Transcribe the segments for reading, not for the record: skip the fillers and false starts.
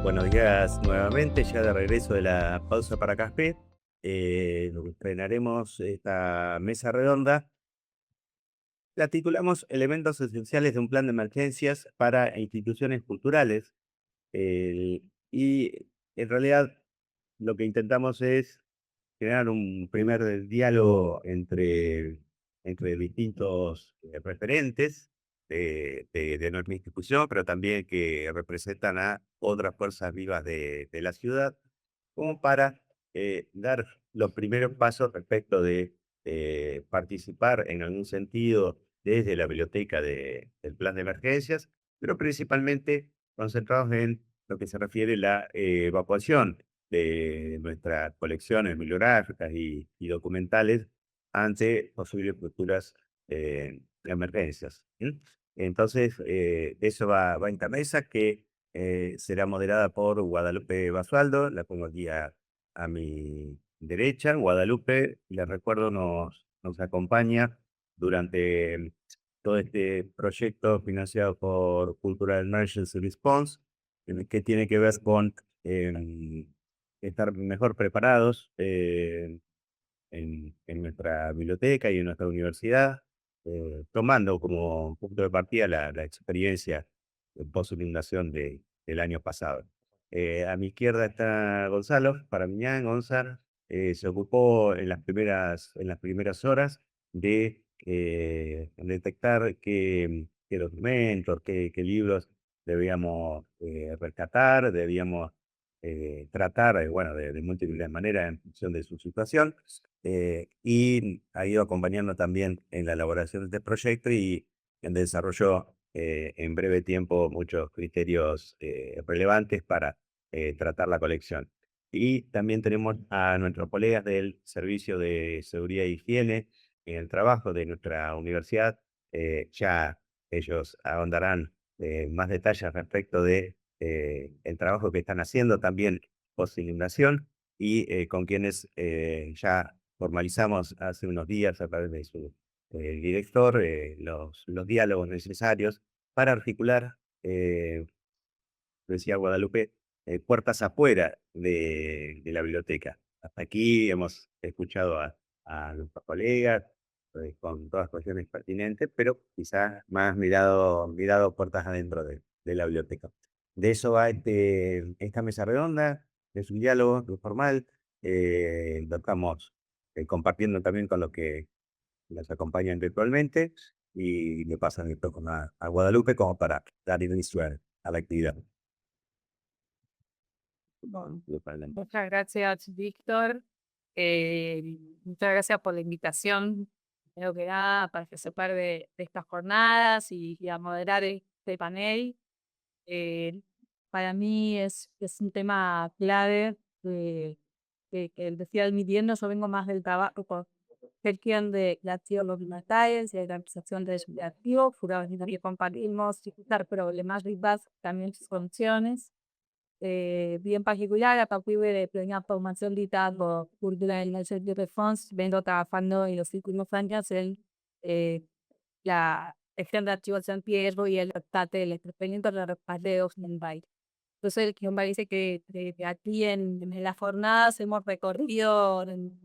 Buenos días nuevamente, ya de regreso de la pausa para café. Estrenaremos esta mesa redonda. La titulamos Elementos esenciales de un plan de emergencias para instituciones culturales. Y en realidad lo que intentamos es crear un primer diálogo entre distintos referentes de nuestra institución, pero también que representan a otras fuerzas vivas de la ciudad, como para dar los primeros pasos respecto de participar en algún sentido desde la biblioteca del plan de emergencias, pero principalmente concentrados en lo que se refiere a la evacuación de nuestras colecciones bibliográficas y documentales ante posibles futuras emergencias. ¿Sí? Entonces, eso va en esta mesa que será moderada por Guadalupe Basualdo. La pongo aquí a mi derecha. Guadalupe, les recuerdo, nos acompaña durante todo este proyecto financiado por Cultural Emergency Response, que tiene que ver con estar mejor preparados en nuestra biblioteca y en nuestra universidad, tomando como punto de partida la experiencia post-inundación del año pasado. A mi izquierda está Gonzalo Paramiñán. Gonzalo se ocupó en las primeras horas de detectar qué documentos, qué libros debíamos rescatar, debíamos tratar, bueno, de múltiples maneras en función de su situación, y ha ido acompañando también en la elaboración de este proyecto y desarrolló en breve tiempo muchos criterios relevantes para tratar la colección. Y también tenemos a nuestros colegas del Servicio de Seguridad e Higiene en el trabajo de nuestra universidad. Ya ellos ahondarán más detalles respecto de el trabajo que están haciendo también post inundación y con quienes ya formalizamos hace unos días a través de su director los diálogos necesarios para articular, decía Guadalupe, puertas afuera de la biblioteca. Hasta aquí hemos escuchado a nuestros colegas con todas cuestiones pertinentes, pero quizás más mirado puertas adentro de la biblioteca. De eso va esta mesa redonda, es un diálogo informal. Lo estamos compartiendo también con los que nos acompañan virtualmente y le pasan el micrófono a Guadalupe como para dar inicio a la actividad. Bueno, Lo para- muchas gracias, Víctor. Muchas gracias por la invitación, primero que nada, a participar de estas jornadas y a moderar este panel. Eh, para mí es un tema clave que decía admitiendo, yo vengo más del trabajo con gestión de la acción documentales y de la realización de activos, jurados y compartimos, discutir problemáticas, también soluciones. Bien particular, a partir de una formación dictada por Cultural Emergency Response, vengo trabajando en los últimos años en eh, la gestión de archivos en riesgo y el rescate del entretenimiento de rescate de Ocean. Entonces, que me parece que aquí en las jornadas hemos recorrido en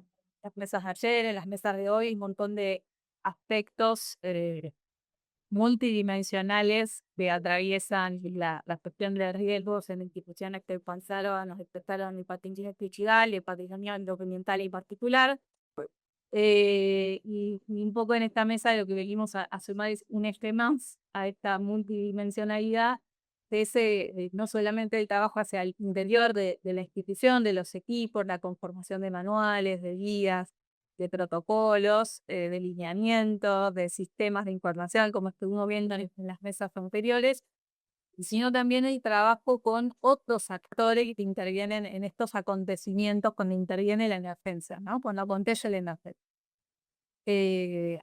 las mesas de ayer, en las mesas de hoy, un montón de aspectos multidimensionales que atraviesan la cuestión de riesgos en instituciones que pensaron, nos detectaron el patrimonio cultural y el patrimonio documental en particular. Y un poco en esta mesa lo que venimos a sumar es un eje más a esta multidimensionalidad de no solamente el trabajo hacia el interior de la institución, de los equipos, la conformación de manuales, de guías, de protocolos, de lineamientos, de sistemas de información, como estuvimos viendo en las mesas anteriores, sino también el trabajo con otros actores que intervienen en estos acontecimientos cuando interviene la emergencia, ¿no? Cuando acontece la emergencia.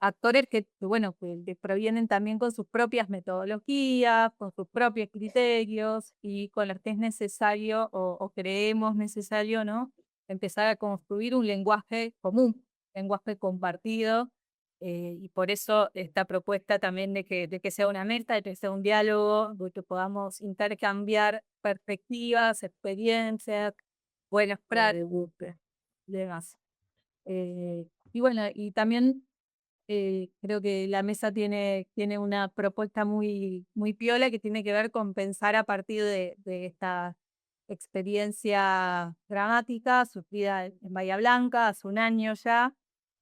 Actores bueno, que provienen también con sus propias metodologías, con sus propios criterios y con los que es necesario o creemos necesario, ¿no? Empezar a construir un lenguaje común, lenguaje compartido Y por eso esta propuesta también de que sea una meta, de que sea un diálogo, de que podamos intercambiar perspectivas, experiencias, buenas prácticas y demás. Y bueno, y también creo que la mesa tiene una propuesta muy piola que tiene que ver con pensar a partir de esta experiencia dramática sufrida en Bahía Blanca hace un año ya,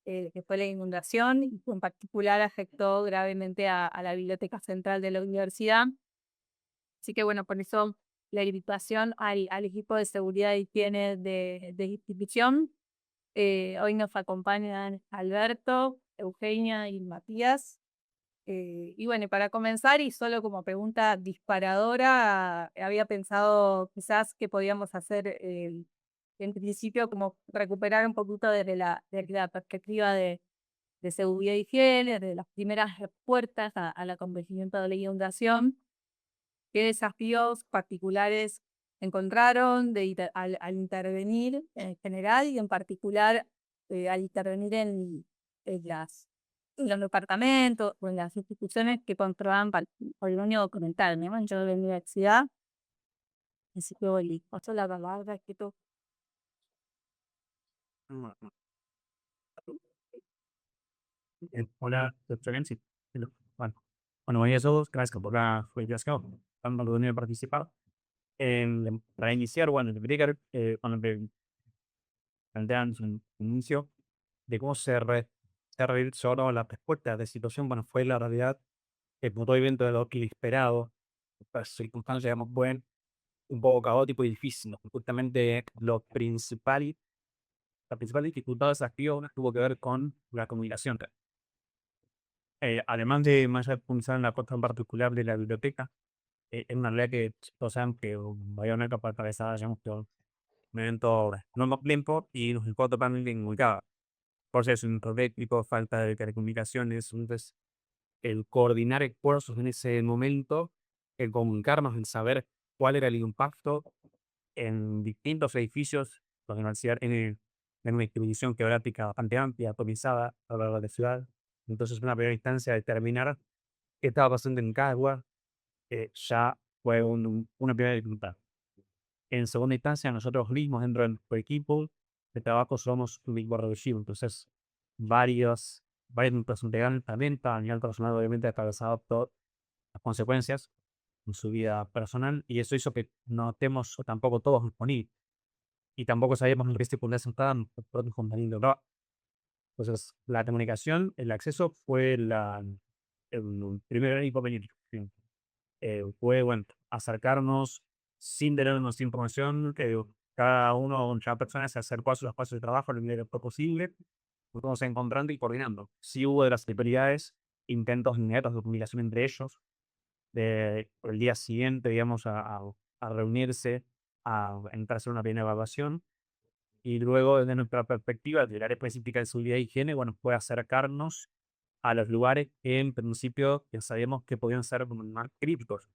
que fue la inundación y que en particular afectó gravemente a la Biblioteca Central de la universidad. Así que bueno, por eso la invitación al equipo de seguridad y higiene de institución. Hoy nos acompañan Alberto, Eugenia y Matías. Y bueno, y para comenzar, y solo como pregunta disparadora, había pensado quizás que podíamos hacer en principio como recuperar un poquito desde la perspectiva de seguridad y higiene, de las primeras puertas al acontecimiento de la inundación. ¿Qué desafíos particulares encontraron al intervenir en general y en particular al intervenir en los departamentos o en las instituciones que controlan patrimonio documental, ¿no? Yo de la universidad, así que bueno, paso la palabra es que tú. Mm, Hola, doctor Ensi. Hello. Bueno, buenos días a todos. Gracias por la invitación. Estamos de participar. Para iniciar, bueno, debería cuando me plantean su inicio de cómo se realizó la respuesta de situación, bueno, fue la realidad, el punto de evento de lo que esperado. Las circunstancias, digamos, fue un poco caótico y difícil, ¿no? Justamente la principal dificultad de desafío tuvo que ver con la comunicación. Además de más punzar en la cosa en particular de la biblioteca, es una realidad que todos saben que vaya una capa atravesada, digamos, por un evento no más tiempo y nos encuentra totalmente incomunicada. Por eso es un tipo falta de telecomunicaciones, entonces el coordinar esfuerzos en ese momento, el comunicarnos, en saber cuál era el impacto en distintos edificios, la universidad en una distribución geográfica bastante amplia, atomizada a lo largo de la ciudad. Entonces, una primera instancia, determinar qué estaba pasando en cada lugar, ya fue una primera dificultad. En segunda instancia, nosotros mismos dentro de nuestro equipo de trabajo somos un equipo reducido, entonces varios de nuestros integrantes también a nivel personal obviamente atravesado todas las consecuencias en su vida personal y eso hizo que no estemos tampoco todos disponibles y tampoco sabíamos en qué circunstancias estaban los propios compañeros. Entonces, la comunicación, el acceso fue el primer inconveniente. Sí. Fue, bueno, acercarnos sin tener nuestra información, que cada uno, cada persona se acercó a sus espacios de trabajo lo mejor posible, nos fuimos encontrando y coordinando. Sí hubo de las prioridades, intentos netos de comunicación entre ellos, de por el día siguiente, digamos, a reunirse, a entrar a hacer una primera evaluación, y luego, desde nuestra perspectiva, del área específica de seguridad e higiene, bueno, fue acercarnos a los lugares que en principio ya sabíamos que podían ser como más críticos,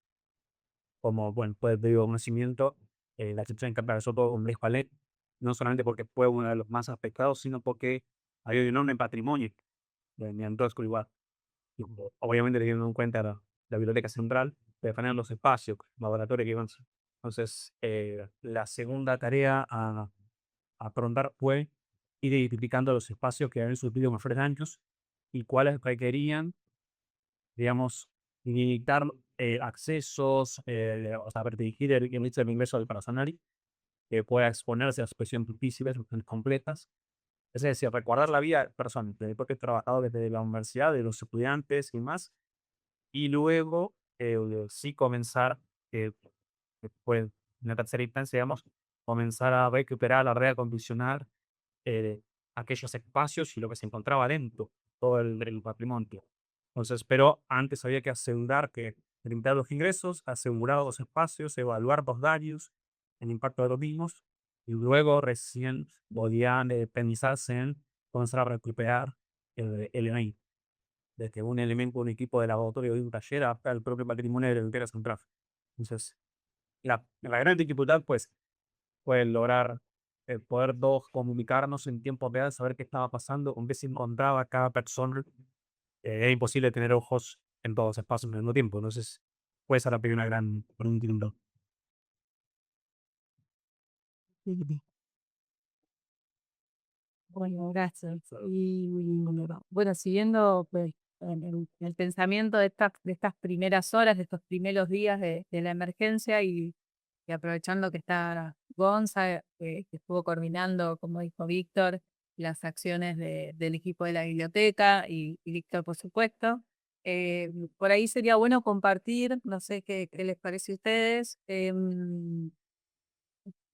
como, bueno, pues de conocimiento, la excepción en Campo todo con Palet, no solamente porque fue uno de los más afectados, sino porque hay un enorme patrimonio de Neanderthal igual. Y, obviamente teniendo en cuenta la biblioteca central, de definir los espacios, laboratorios que iban. Entonces, la segunda tarea a afrontar fue ir identificando los espacios que habían sufrido mejores daños y cuáles requerían, digamos, limitar accesos, o sea, restringir el ingreso del personal que pueda exponerse a situaciones difíciles, situaciones completas. Es decir, recordar la vida de personas, de porque he trabajado desde la universidad, de los estudiantes y más, y luego sí comenzar, después, en la tercera instancia, digamos, comenzar a recuperar, a reacondicionar eh, aquellos espacios y lo que se encontraba dentro, todo el patrimonio. Entonces, pero antes había que asegurar que limitar los ingresos, asegurar los espacios, evaluar los daños, el impacto de los mismos, y luego recién podían pensarse en comenzar a recuperar el ENAI, desde un elemento, un equipo de laboratorio de un taller hasta el propio patrimonio de la biblioteca central. Entonces, la gran dificultad, pues, fue lograr poder todos comunicarnos en tiempo real, saber qué estaba pasando, con qué se encontraba cada persona es imposible tener ojos en todos los espacios al mismo tiempo. Entonces, puede ser también una gran por un tilde. Bueno, gracias. Y bueno, siguiendo pues, el pensamiento de estas primeras horas, de estos primeros días de la emergencia y aprovechando que está Gonza, que estuvo coordinando, como dijo Víctor, las acciones del equipo de la biblioteca y Víctor, por supuesto. Por ahí sería bueno compartir, no sé qué les parece a ustedes,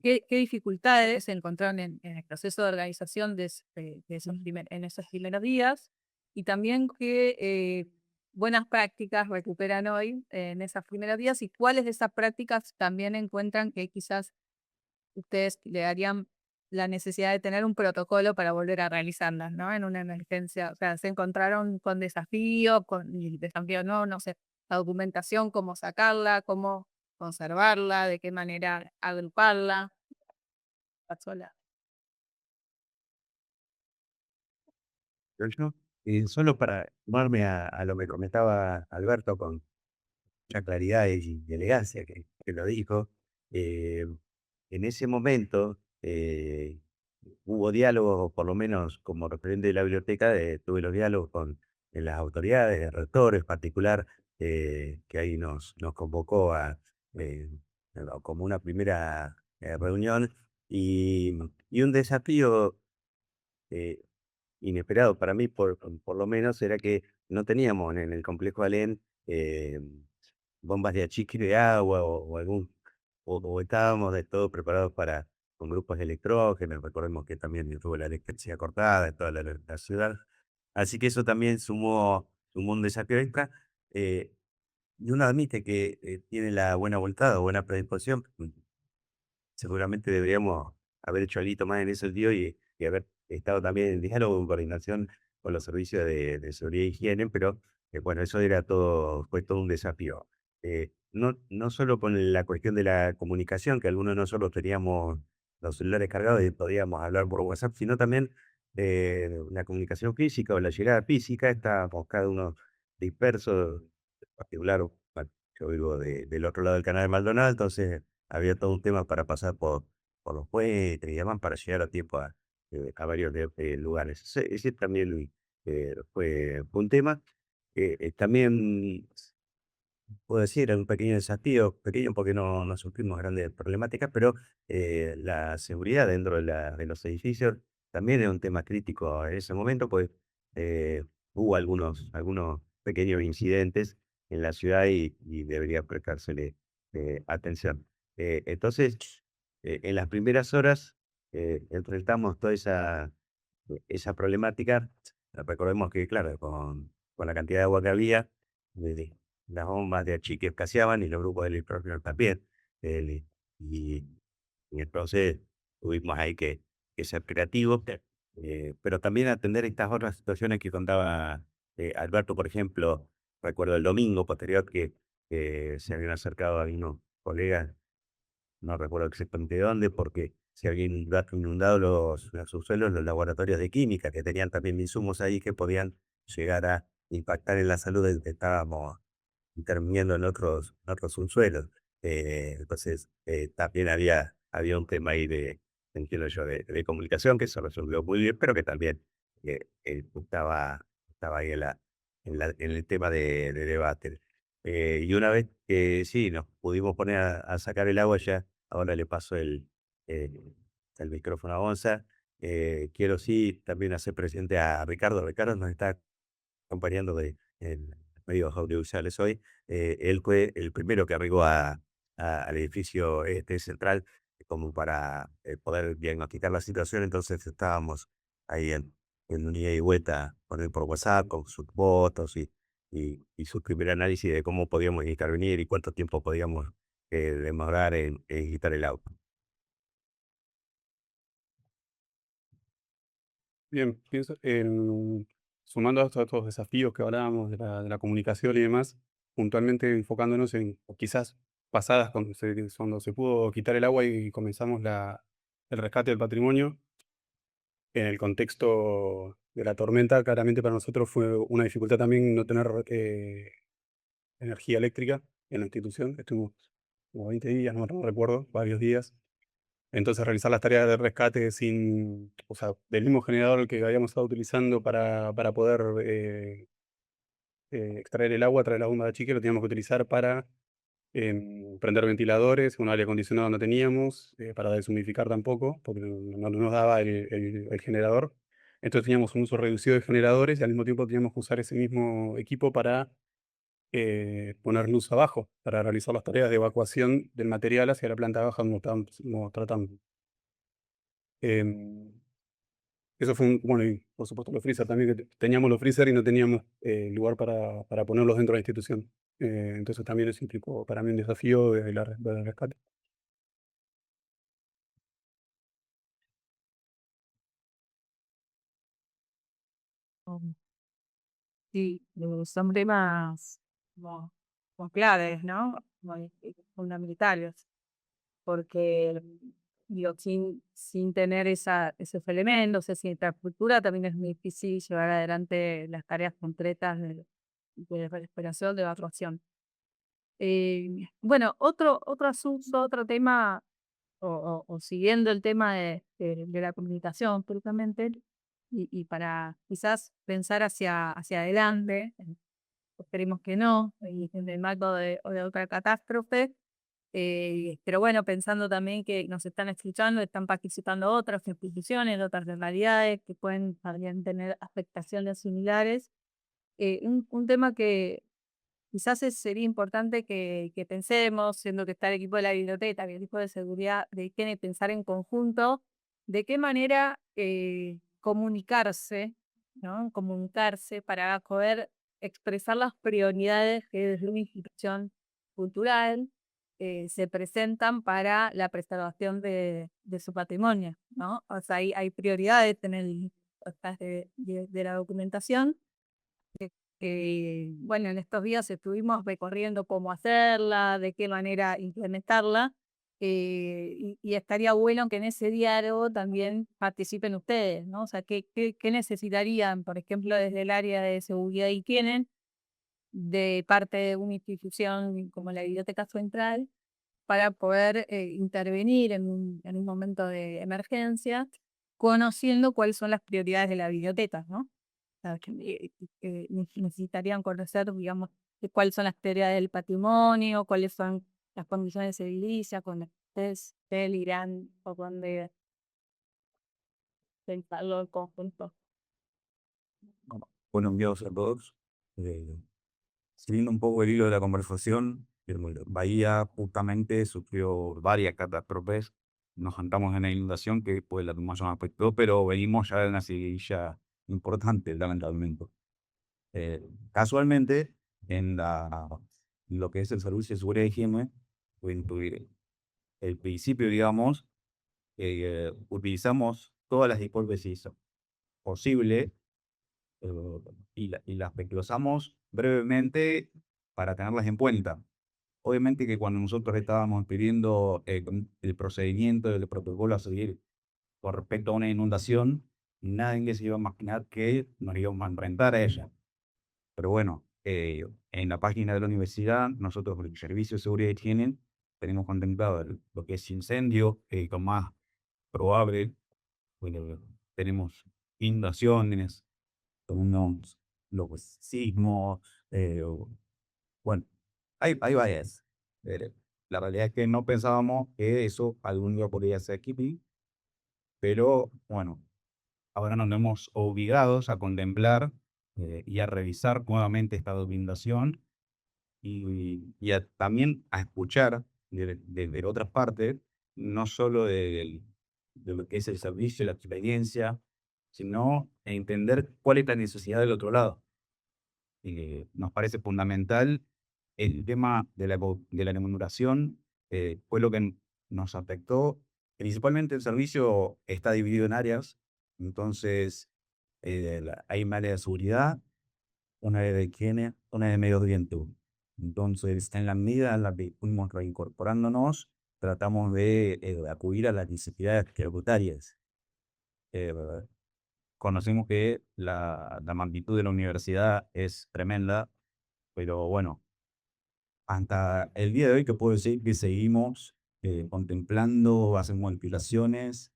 qué dificultades se encontraron en el proceso de organización de en esos primeros días y también qué buenas prácticas recuperan hoy en esos primeros días y cuáles de esas prácticas también encuentran que quizás ustedes le darían la necesidad de tener un protocolo para volver a realizarlas, ¿no? En una emergencia, o sea, se encontraron con desafíos, y desafío no, no sé, la documentación, cómo sacarla, cómo conservarla, de qué manera agruparla. Sola. Yo, solo para sumarme a lo que comentaba Alberto con mucha claridad y elegancia que lo dijo, eh, en ese momento hubo diálogos, por lo menos como referente de la biblioteca, tuve los diálogos con las autoridades, el rector en particular, que ahí nos convocó eh, como una primera reunión y un desafío eh, inesperado para mí, por lo menos, era que no teníamos en el complejo Alén bombas de achique de agua o estábamos de todo preparados con grupos de electrógenos. Recordemos que también tuvo la electricidad cortada en toda la ciudad. Así que eso también sumó un desafío extra. eh, y uno admite que tiene la buena voluntad o buena predisposición. Seguramente deberíamos haber hecho algo más en ese sentido y haber estado también en diálogo, en coordinación con los servicios de seguridad e higiene, pero bueno, eso fue todo un desafío. No solo con la cuestión de la comunicación, que algunos de nosotros teníamos los celulares cargados y podíamos hablar por WhatsApp, sino también la comunicación física o la llegada física, estábamos cada uno dispersos, en particular, bueno, yo vivo del otro lado del canal de Maldonado, entonces había todo un tema para pasar por los puentes y demás para llegar a tiempo a varios lugares. Ese también fue un tema. También puedo decir, era un pequeño desafío, pequeño porque no sufrimos grandes problemáticas, pero la seguridad dentro de los edificios también era un tema crítico en ese momento, pues hubo algunos pequeños incidentes en la ciudad y debería prestársele atención. Entonces, en las primeras horas enfrentamos toda esa problemática. Recordemos que, claro, con la cantidad de agua que había, de las bombas de achique escaseaban y los grupos de electrógenos también. el- y, y entonces tuvimos ahí que ser creativos, pero también atender estas otras situaciones que contaba Alberto, por ejemplo. Recuerdo el domingo posterior que se habían acercado a unos colegas, no recuerdo exactamente dónde, porque se habían inundado los subsuelos, los laboratorios de química, que tenían también insumos ahí que podían llegar a impactar en la salud del que estábamos interviniendo en otros subsuelos. Entonces, también había un tema ahí entiendo yo, de comunicación que se resolvió muy bien, pero que también estaba ahí en el tema de debate. Y una vez que sí, nos pudimos poner a sacar el agua ya, ahora le paso el micrófono a Gonza. Quiero sí también hacer presente a Ricardo. Ricardo nos está acompañando en medios audiovisuales hoy. Él fue el primero que arribó al edificio este central como para poder diagnosticar la situación. Entonces estábamos ahí en un ida y vuelta con él por WhatsApp, con sus votos y su primer análisis de cómo podíamos intervenir y cuánto tiempo podíamos demorar en quitar el auto. Bien, pienso sumando a estos desafíos que hablábamos de la comunicación y demás, puntualmente enfocándonos en o quizás pasadas cuando se pudo quitar el agua y comenzamos el rescate del patrimonio. En el contexto de la tormenta, claramente para nosotros fue una dificultad también no tener energía eléctrica en la institución. Estuvimos como 20 días, no recuerdo, varios días. Entonces realizar las tareas de rescate sin, o sea, del mismo generador que habíamos estado utilizando para poder extraer el agua, traer la bomba de chique, lo teníamos que utilizar para prender ventiladores, un aire acondicionado no teníamos, para deshumidificar tampoco, porque no nos daba el generador. Entonces teníamos un uso reducido de generadores y al mismo tiempo teníamos que usar ese mismo equipo para poner luz abajo, para realizar las tareas de evacuación del material hacia la planta baja donde estábamos tratando. Em, Eso fue bueno, y por supuesto los freezer también, que teníamos los freezer y no teníamos lugar para ponerlos dentro de la institución. Entonces también eso implicó para mí un desafío del rescate. Um, Sí, son temas como claves, ¿no? Como fundamentales, porque digo, sin tener esos elementos, esa infraestructura, también es muy difícil llevar adelante las tareas concretas de recuperación, de evacuación. Bueno, otro asunto, otro tema, o siguiendo el tema de la comunicación, justamente, y para quizás pensar hacia adelante, esperemos que no, y en el marco de otra catástrofe, pero bueno, pensando también que nos están escuchando, están participando otras instituciones, otras realidades que podrían tener afectaciones similares. Un tema que quizás sería importante que pensemos, siendo que está el equipo de la biblioteca, el equipo de seguridad, de que pensar en conjunto, de qué manera comunicarse, ¿no? Comunicarse para poder expresar las prioridades que desde una institución cultural se presentan para la preservación de su patrimonio, ¿no? O sea, hay prioridades en el de la documentación. Bueno, en estos días estuvimos recorriendo cómo hacerla, de qué manera implementarla, y estaría bueno que en ese diálogo también participen ustedes, ¿no? O sea, ¿qué necesitarían, por ejemplo, desde el área de seguridad y tienen, de parte de una institución como la Biblioteca Central, para poder intervenir en un momento de emergencia, conociendo cuáles son las prioridades de la biblioteca, ¿no? Sea, que necesitarían conocer, digamos, de cuáles son las prioridades del patrimonio, cuáles son las condiciones edilicias, con las que ustedes irán o dónde pensarlo en conjunto. Buenos días a todos. Siguiendo un poco el hilo de la conversación, Bahía justamente sufrió varias catástrofes. Nos juntamos en la inundación, que fue la que más nos afectó, pero venimos ya de una seguidilla importante, lamentablemente. Casualmente, lo que es el Servicio de Seguridad y Higiene, el principio, digamos, utilizamos todas las hipótesis posibles y las desglosamos brevemente para tenerlas en cuenta. Obviamente que cuando nosotros estábamos pidiendo el procedimiento, el protocolo a seguir con respecto a una inundación, nadie se iba a imaginar que nos íbamos a enfrentar a ella. Pero bueno, en la página de la universidad, nosotros con el Servicio de Seguridad y Higiene tenemos contemplado lo que es incendio, con más probable, bueno, tenemos inundaciones, tenemos los sismos, bueno, hay varias. Eh, la realidad es que no pensábamos que eso algún día podría ser aquí, pero bueno, ahora nos vemos obligados a contemplar y a revisar nuevamente esta documentación también a escuchar de otras partes, no solo de lo que es el servicio, la experiencia, sino entender cuál es la necesidad del otro lado. Nos parece fundamental el tema de la remuneración, fue lo que nos afectó. Principalmente el servicio está dividido en áreas, entonces hay un área de seguridad, una área de higiene, una área de medio ambiente. Entonces, en la medida en la que fuimos reincorporándonos, tratamos de acudir a las necesidades tributarias. conocemos que la magnitud de la universidad es tremenda, pero bueno, hasta el día de hoy que puedo decir que seguimos contemplando, hacemos modificaciones,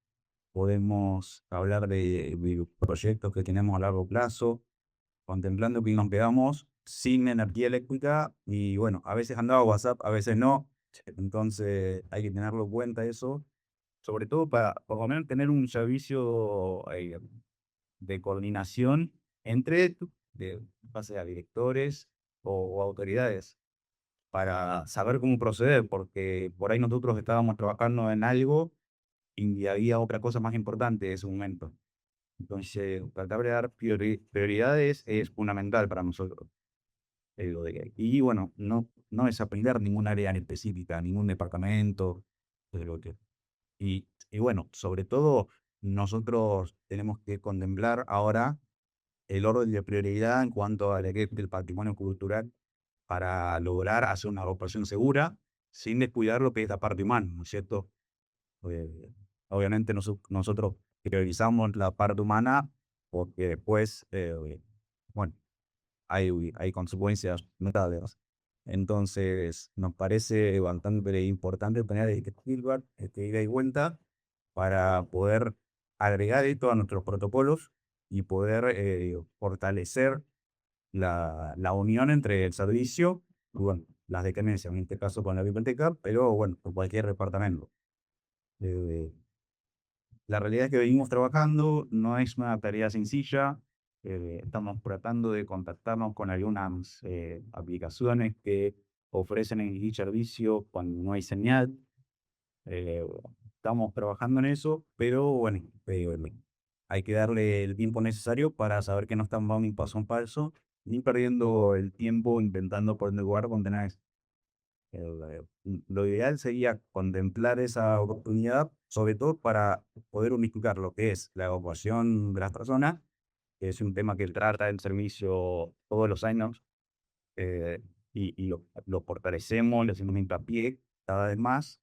podemos hablar de proyectos que tenemos a largo plazo, contemplando que nos quedamos sin energía eléctrica y bueno, a veces andaba WhatsApp, a veces no, entonces hay que tenerlo en cuenta eso, sobre todo para por lo menos tener un servicio de coordinación entre ya sea directores o autoridades para saber cómo proceder, porque por ahí nosotros estábamos trabajando en algo y había otra cosa más importante en ese momento. Entonces, tratar de dar prioridades es fundamental para nosotros. Y bueno, no es aprender ningún área en específica, ningún departamento. Digo que- y bueno, sobre todo, nosotros tenemos que contemplar ahora el orden de prioridad en cuanto al del patrimonio cultural para lograr hacer una operación segura sin descuidar lo que es la parte humana, ¿no es cierto? Eh, Obviamente nosotros priorizamos la parte humana porque después, bueno, hay consecuencias notables. Entonces, nos parece bastante importante tener este feedback, este ida y vuelta, para poder agregar esto a nuestros protocolos y poder fortalecer la unión entre el servicio y bueno, las dependencias, en este caso con la biblioteca, pero bueno, con cualquier departamento. Eh, la realidad es que venimos trabajando, no es una tarea sencilla, estamos tratando de contactarnos con algunas aplicaciones que ofrecen el servicio cuando no hay señal. eh, Estamos trabajando en eso, pero bueno, hay que darle el tiempo necesario para saber que no estamos dando un paso en falso, ni perdiendo el tiempo intentando poner lugar donde nada es. Lo ideal sería contemplar esa oportunidad, sobre todo para poder unificar lo que es la evacuación de las personas, que es un tema que trata el servicio todos los años, eh, y lo fortalecemos, le hacemos hincapié cada vez más,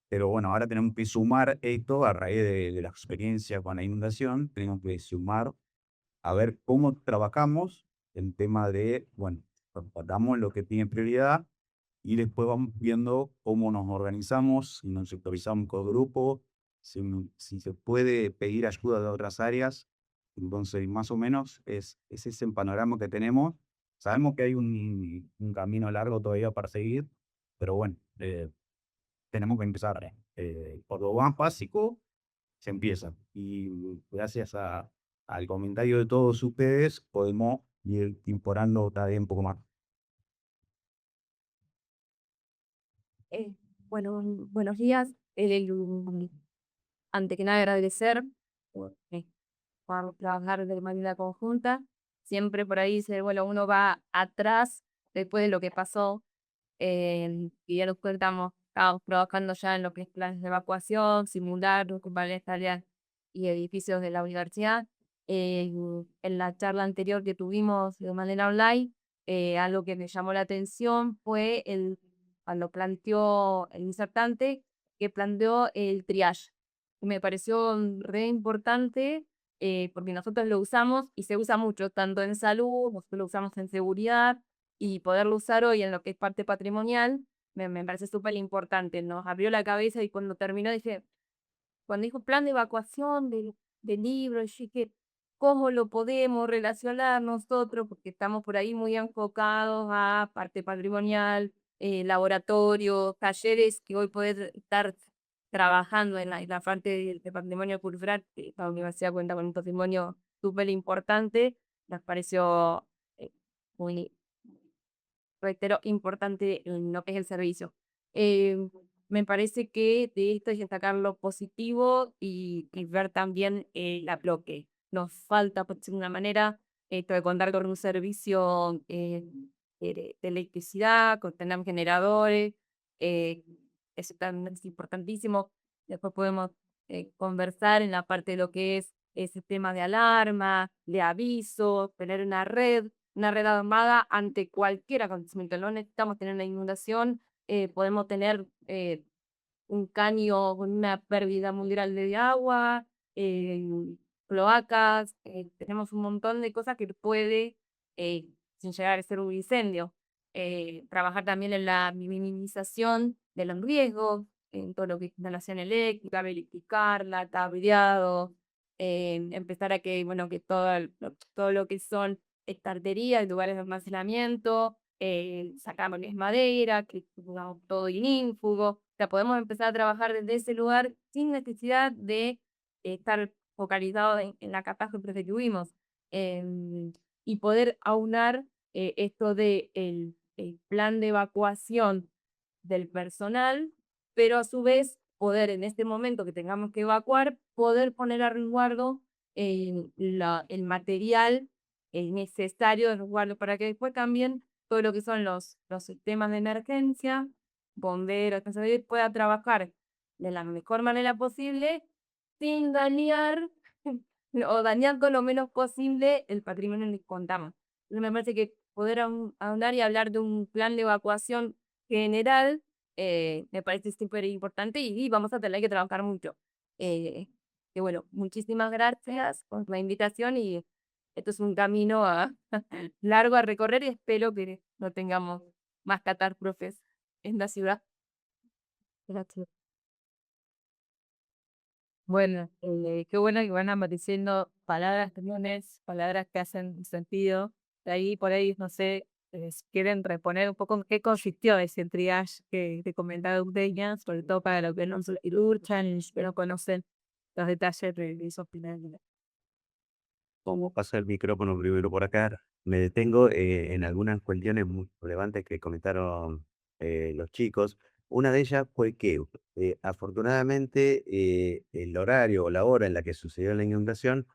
pero bueno, ahora tenemos que sumar esto a raíz de la experiencia con la inundación, tenemos que sumar a ver cómo trabajamos el tema de, bueno, damos lo que tiene prioridad y después vamos viendo cómo nos organizamos, si nos sectorizamos con grupo, si se puede pedir ayuda de otras áreas. Entonces, más o menos es ese el panorama que tenemos. Sabemos que hay un camino largo todavía para seguir, pero bueno, tenemos que empezar. Por lo más básico, se empieza. Y gracias al comentario de todos ustedes, podemos ir incorporando todavía un poco más. Eh, bueno, buenos días. Ante que nada agradecer por trabajar de manera conjunta. Siempre por ahí bueno, uno va atrás después de lo que pasó. Y ya nos cuentamos, estábamos trabajando ya en lo que es planes de evacuación, simular varias tareas y edificios de la universidad. En la charla anterior que tuvimos de manera online, algo que me llamó la atención fue cuando planteó el insertante, que planteó el triage. Me pareció re importante porque nosotros lo usamos y se usa mucho, tanto en salud, nosotros lo usamos en seguridad, y poderlo usar hoy en lo que es parte patrimonial, me parece súper importante. Nos abrió la cabeza y cuando terminó dije, cuando dijo plan de evacuación del libro, yo dije, ¿cómo lo podemos relacionar nosotros? Porque estamos por ahí muy enfocados a parte patrimonial, laboratorios, talleres, que hoy poder estar trabajando en la parte de patrimonio cultural, que la universidad cuenta con un patrimonio súper importante, nos pareció muy, reitero, importante en lo que es el servicio. Me parece que de esto hay que destacar lo positivo y ver también la bloque. Nos falta, por decirlo de una manera, esto de contar con un servicio de electricidad, con tener generadores, eh, eso también es importantísimo. Después podemos conversar en la parte de lo que es ese tema de alarma, de aviso, tener una red armada ante cualquier acontecimiento. No necesitamos tener una inundación, podemos tener un caño con una pérdida muy grande de agua, cloacas, tenemos un montón de cosas que puede, sin llegar a ser un incendio. Trabajar también en la minimización de los riesgos, en todo lo que es instalación eléctrica, verificarla, cableado, empezar a que, bueno, que todo lo que son estanterías, lugares de almacenamiento, sacamos madera, que pongamos todo inífugo. O sea, podemos empezar a trabajar desde ese lugar sin necesidad de estar focalizado en la catástrofe que tuvimos. Y poder aunar esto de el plan de evacuación del personal, pero a su vez poder en este momento que tengamos que evacuar, poder poner a resguardo el material necesario de resguardo para que después también todo lo que son los sistemas de emergencia, bomberos, pueda trabajar de la mejor manera posible sin dañar o dañando lo menos posible el patrimonio en el que contamos. Entonces me parece que poder ahondar y hablar de un plan de evacuación general me parece súper importante y vamos a tener que trabajar mucho. Que bueno, muchísimas gracias por la invitación y esto es un camino largo a recorrer y espero que no tengamos más catástrofes en la ciudad. Gracias. Bueno, qué bueno que van apareciendo palabras comunes, palabras que hacen sentido. De ahí, por ahí, no sé, si quieren reponer un poco en qué consistió ese triage que te comentaba Eugenia, sobre todo para los que no se ilustran, que no conocen los detalles de esos finales. Como pasa el micrófono primero por acá, me detengo en algunas cuestiones muy relevantes que comentaron los chicos. Una de ellas fue que, afortunadamente, el horario o la hora en la que sucedió la inundación,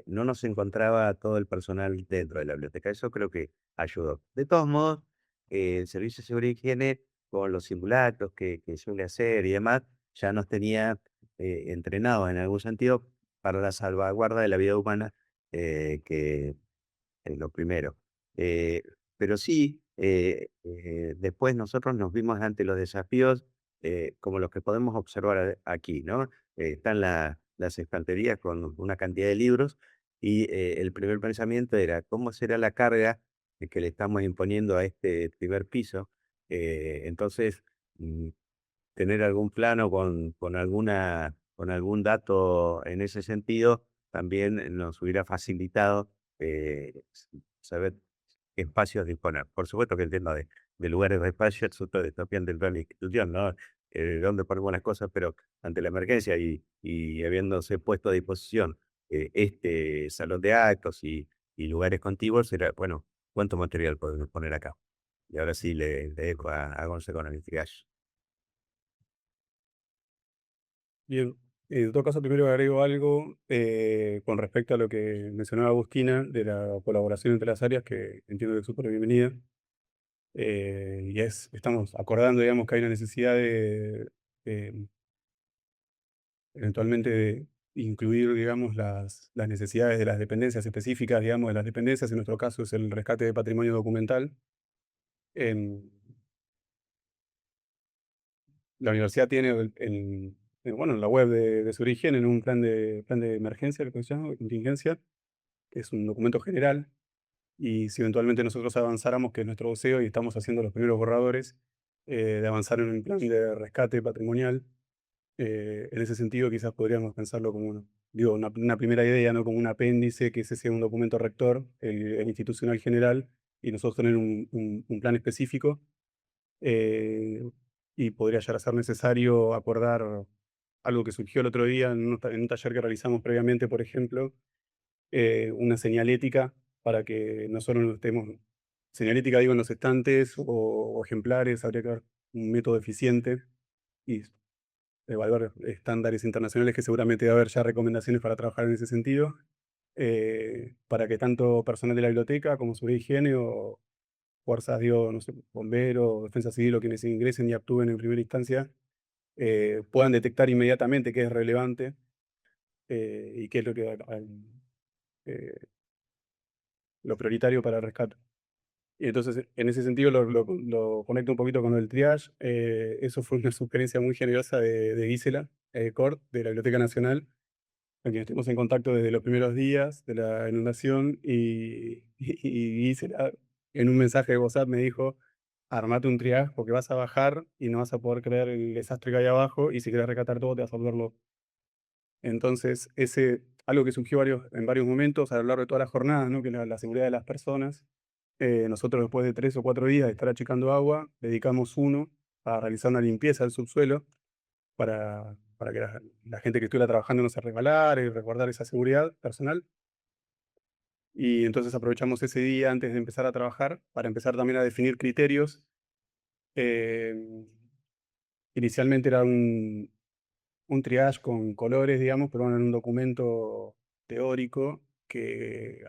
no nos encontraba todo el personal dentro de la biblioteca. Eso creo que ayudó. De todos modos, el Servicio de Seguridad y Higiene, con los simulacros que suele hacer y demás, ya nos tenía entrenados en algún sentido para la salvaguarda de la vida humana, que es lo primero. Eh, pero sí, después nosotros nos vimos ante los desafíos como los que podemos observar aquí, ¿no? Están las estanterías con una cantidad de libros y el primer pensamiento era, ¿cómo será la carga que le estamos imponiendo a este primer piso? Entonces, mm, tener algún plano con algún dato en ese sentido también nos hubiera facilitado saber qué espacios disponer. Por supuesto que el tema de lugares de espacio es otro desafío del plan de institución, ¿no? Dónde ponemos las cosas, pero ante la emergencia y habiéndose puesto a disposición este salón de actos y lugares contiguos, era, bueno, ¿cuánto material podemos poner acá? Y ahora sí le dejo a Gonza con el investigación. Bien, en todo caso, primero agrego algo con respecto a lo que mencionaba Agustina de la colaboración entre las áreas, que entiendo que es súper bienvenida. Estamos acordando, digamos, que hay una necesidad de, eventualmente de incluir, digamos, las necesidades de las dependencias específicas, digamos, de las dependencias. En nuestro caso es el rescate de patrimonio documental. En, la universidad tiene bueno, en la web de su origen, en un plan de emergencia, lo que se llama, de contingencia, que es un documento general. Y si eventualmente nosotros avanzáramos, que es nuestro voceo, y estamos haciendo los primeros borradores, de avanzar en un plan de rescate patrimonial, en ese sentido quizás podríamos pensarlo como una primera idea, ¿no? Como un apéndice, que ese sea un documento rector, el institucional general, y nosotros tener un plan específico. Y podría llegar a ser necesario acordar algo que surgió el otro día en un taller que realizamos previamente, por ejemplo, una señalética para que no solo estemos, señalética digo en los estantes o ejemplares, habría que haber un método eficiente y evaluar estándares internacionales, que seguramente va a haber ya recomendaciones para trabajar en ese sentido, para que tanto personal de la biblioteca como seguridad y higiene o fuerzas, digo, no sé, bomberos, defensa civil o quienes ingresen y actúen en primera instancia, puedan detectar inmediatamente qué es relevante y qué es eh, lo prioritario para el rescate. Y entonces, en ese sentido, lo conecto un poquito con el triage. Eso fue una sugerencia muy generosa de Gisela Cort, de la Biblioteca Nacional, con quien estuvimos en contacto desde los primeros días de la inundación y en un mensaje de WhatsApp me dijo, armate un triage porque vas a bajar y no vas a poder creer el desastre que hay abajo y si querés rescatar todo te vas a volverlo. Entonces, algo que surgió en varios momentos a lo largo de toda la jornada, ¿no? Que la seguridad de las personas. Nosotros después de 3 o 4 días de estar achicando agua, dedicamos uno a realizar una limpieza del subsuelo para que la gente que estuviera trabajando no se resbalara y resguardar esa seguridad personal. Y entonces aprovechamos ese día antes de empezar a trabajar para empezar también a definir criterios. Inicialmente era un triage con colores, digamos, pero bueno, en un documento teórico que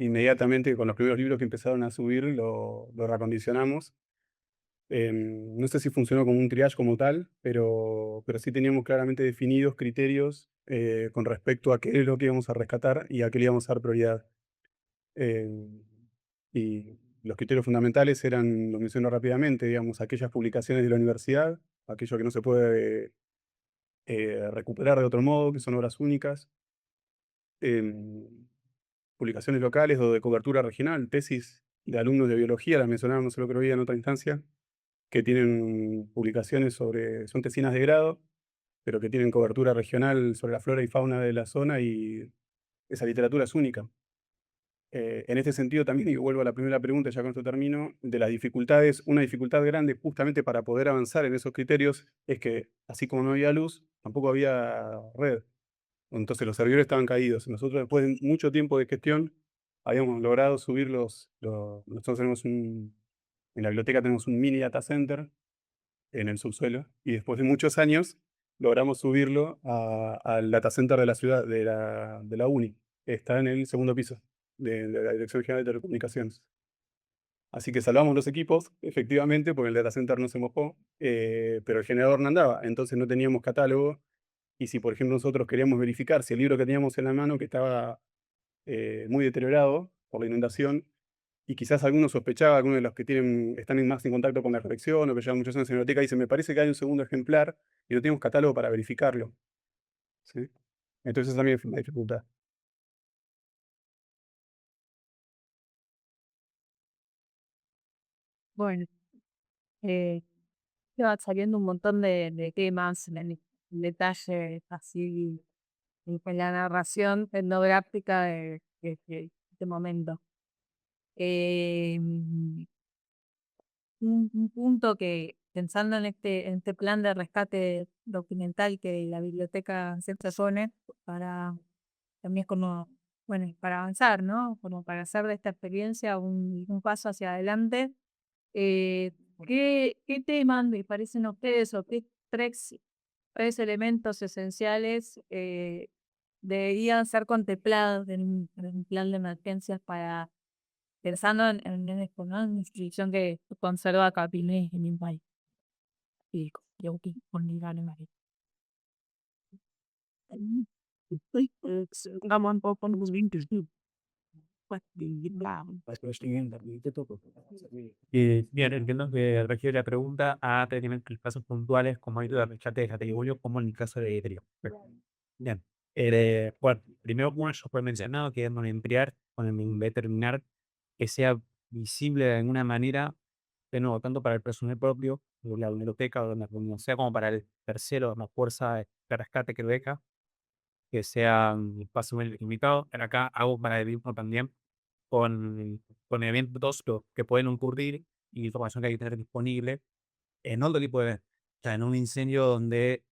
inmediatamente con los primeros libros que empezaron a subir lo reacondicionamos. No sé si funcionó como un triage como tal, pero sí teníamos claramente definidos criterios con respecto a qué es lo que íbamos a rescatar y a qué le íbamos a dar prioridad. Y los criterios fundamentales eran, lo menciono rápidamente, digamos, aquellas publicaciones de la universidad, aquello que no se puede recuperar de otro modo, que son obras únicas, publicaciones locales o de cobertura regional, tesis de alumnos de biología, la mencionábamos el otro día en otra instancia, que tienen publicaciones son tesinas de grado, pero que tienen cobertura regional sobre la flora y fauna de la zona y esa literatura es única. En este sentido también, y vuelvo a la primera pregunta, ya con esto termino, de las dificultades, una dificultad grande justamente para poder avanzar en esos criterios es que así como no había luz, tampoco había red. Entonces los servidores estaban caídos. Nosotros después de mucho tiempo de gestión habíamos logrado subir nosotros en la biblioteca tenemos un mini data center en el subsuelo y después de muchos años logramos subirlo al data center de la ciudad, de la uni. Está en el segundo piso de la Dirección General de Telecomunicaciones. Así que salvamos los equipos, efectivamente, porque el data center no se mojó, pero el generador no andaba, entonces no teníamos catálogo. Y si, por ejemplo, nosotros queríamos verificar si el libro que teníamos en la mano, que estaba muy deteriorado por la inundación, y quizás alguno sospechaba, algunos de los que están más en contacto con la colección o que llevan muchos años en la biblioteca, dice, me parece que hay un segundo ejemplar y no tenemos catálogo para verificarlo. ¿Sí? Entonces también fue una dificultad. Bueno, te van saliendo un montón de temas en detalle, así, en la narración etnográfica de este momento. Un punto que, pensando en este plan de rescate documental que la biblioteca se propone para también como, bueno, para avanzar, ¿no? Como para hacer de esta experiencia un paso hacia adelante. Eh, ¿Qué temas me parecen a ustedes o qué tres elementos esenciales deberían ser contemplados en un plan de emergencias para pensando en esto, ¿no? En la institución que conserva Capilé en mi país? Y yo aquí con mi gana, María. Vamos un poco con los vintos, ¿no? Pues, Bien, entiendo que refiere la pregunta a tener casos puntuales como ayuda de rescate de categoría, como en el caso de Idrio. Bien. Bueno, primero, como yo fue mencionado, que es monitorear con el determinar que sea visible de alguna manera, de nuevo, tanto para el personal propio, de la biblioteca o donde sea, como para el tercero, la fuerza de rescate que lo deja, que sea un espacio muy limitado. En acá hago para el mismo también con eventos que pueden ocurrir y información que hay que tener disponible en otro tipo de, o sea, en un incendio donde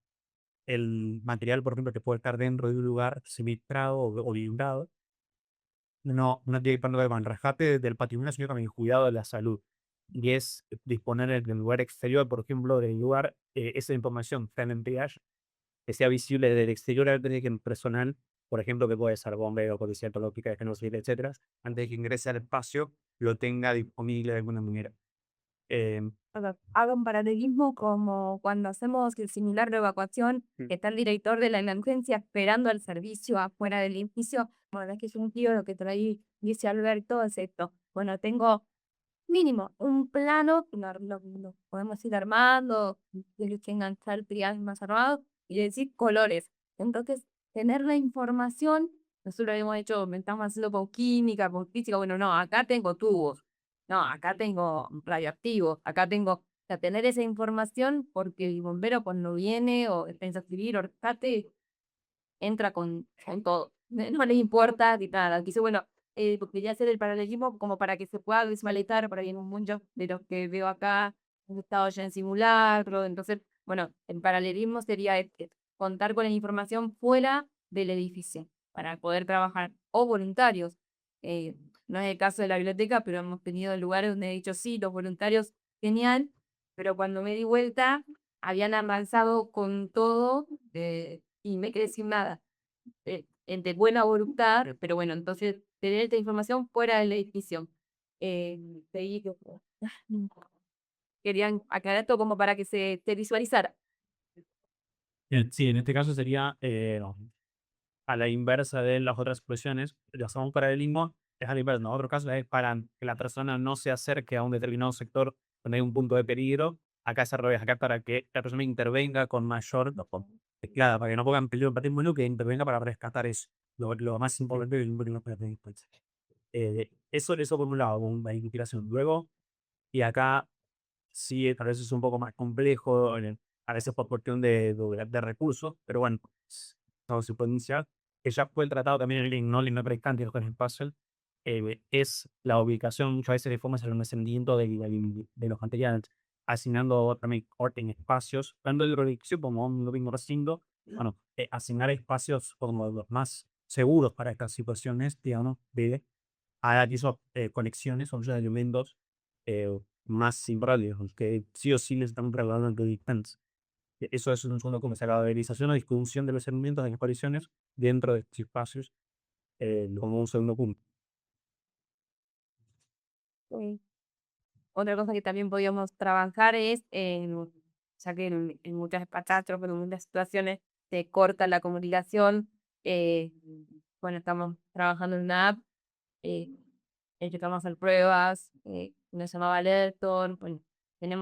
el material, por ejemplo, que puede estar dentro de un lugar sinistrado o blindado, no tiene tanto que ver con el rescate del patrimonio, sino con el cuidado de la salud. Y es disponer en el lugar exterior, por ejemplo, del lugar, esa información que está en triage, que sea visible desde el exterior antes de que el personal, por ejemplo, que puede ser bombero, policía antológica, genocida, etcétera, antes de que ingrese al espacio, lo tenga disponible de alguna manera. Hago un paralelismo como cuando hacemos el simular de evacuación, que está el director de la emergencia esperando el servicio afuera del edificio. Bueno, es que es un tío lo que traí, dice Alberto, es esto. Bueno, tengo mínimo un plano, lo podemos ir armando, que tengan tal triaje más armado, y decir colores. Entonces, tener la información, nosotros hemos hecho, estamos haciendo con química, con física, bueno, no, acá tengo tubos, no, acá tengo radioactivos, acá tengo, o sea, tener esa información porque el bombero cuando viene o piensa escribir o rescate, entra con todo, no le importa ni nada, dice, bueno, porque ya hacer el paralelismo como para que se pueda visualizar, por ahí en muchos de los que veo acá, han estado ya en simulacro, entonces, bueno, el paralelismo sería contar con la información fuera del edificio para poder trabajar, o voluntarios. No es el caso de la biblioteca, pero hemos tenido lugares donde he dicho, sí, los voluntarios, genial, pero cuando me di vuelta, habían avanzado con todo y me quedé sin nada. De buena voluntad, pero bueno, entonces tener esta información fuera del edificio. Seguí querían aclarar esto como para que se visualizara. Sí, en este caso sería a la inversa de las otras expresiones. Lo hacemos un paralelismo, es a la inversa. En otro caso es para que la persona no se acerque a un determinado sector donde hay un punto de peligro. Acá es al revés, acá para que la persona intervenga con mayor claro, para que no ponga en peligro el patrimonio, que intervenga para rescatar eso. Lo más importante es el eso por un lado, una inspiración. Luego, y acá sí, a veces es un poco más complejo, a veces por cuestión de recursos, pero bueno, no se puede iniciar. Que ya fue tratado también en el Ignol y no prestante con el puzzle, es la ubicación muchas veces de formas el almacenamiento de los materiales, asignando también orden espacios, dando el proyección como lo mismo haciendo, bueno, asignar espacios como los más seguros para estas situaciones, digamos, de a esas conexiones son los elementos eh, más importantes, que sí o sí necesitan regular de distancia. Eso es un segundo como la valorización o discusión de los elementos en apariciones dentro de estos espacios como un segundo punto. Otra cosa que también podíamos trabajar es, ya que en muchas catástrofes, en muchas situaciones se corta la comunicación, bueno, estamos trabajando en una app, eh, empezamos a hacer pruebas, nos llamaba Alerton, bueno,